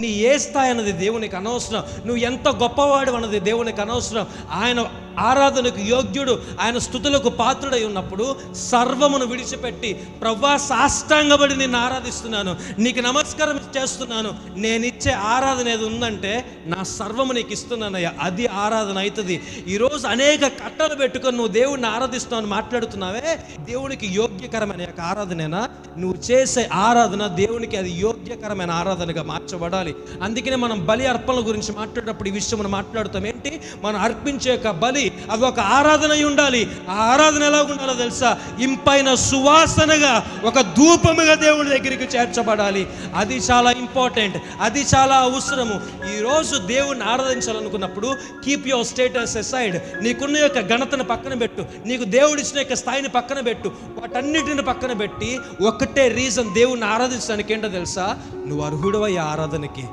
నీ ఏ స్థాయి అన్నది దేవునికి అనవసరం. నువ్వు ఎంత గొప్పవాడు అన్నది దేవునికి అనవసరం. ఆయన ఆరాధనకు యోగ్యుడు, ఆయన స్తుతులకు పాత్రుడై ఉన్నప్పుడు సర్వమును విడిచిపెట్టి, ప్రభువా సాష్టాంగపడి నిన్ను ఆరాధిస్తున్నాను, నీకు నమస్కారం చేస్తున్నాను, నేనిచ్చే ఆరాధన ఏది ఉందంటే నా సర్వము నీకు ఇస్తున్నానయ్యా, అది ఆరాధన అవుతుంది. ఈరోజు అనేక కట్టలు పెట్టుకొని నువ్వు దేవుడిని ఆరాధిస్తావని మాట్లాడుతున్నావే, దేవునికి యోగ్యకరమైన యొక్క ఆరాధనేనా? నువ్వు చేసే ఆరాధన దేవునికి అది యోగ్యకరమైన ఆరాధనగా మార్చబడాలి. అందుకనే మనం బలి అర్పణల గురించి మాట్లాడేటప్పుడు ఈ విషయం మనం మాట్లాడుతాం. ఏంటి? మనం అర్పించే యొక్క బలి అది ఒక ఆరాధన అయి ఉండాలి. ఆ ఆరాధన ఎలా ఉండాలో తెలుసా? ఇంపైన సువాసనగా, ఒక ధూపముగా దేవుడి దగ్గరికి చేర్చబడాలి. అది చాలా ఇంపార్టెంట్, అది చాలా అవసరము. ఈరోజు దేవుడిని ఆరాధించాలనుకున్నప్పుడు కీప్ యువర్ స్టేటస్ అసైడ్. నీకున్న యొక్క ఘనతను పక్కన పెట్టు, నీకు దేవుడిచ్చిన యొక్క స్థాయిని పక్కన పెట్టు, వాటన్నిటిని పక్కన పెట్టి ఒకటే రీజన్ దేవుడిని ఆరాధించడానికి ఏంటో తెలుసా? నువ్వు అర్హుడవయ్యే ఆరాధనకి.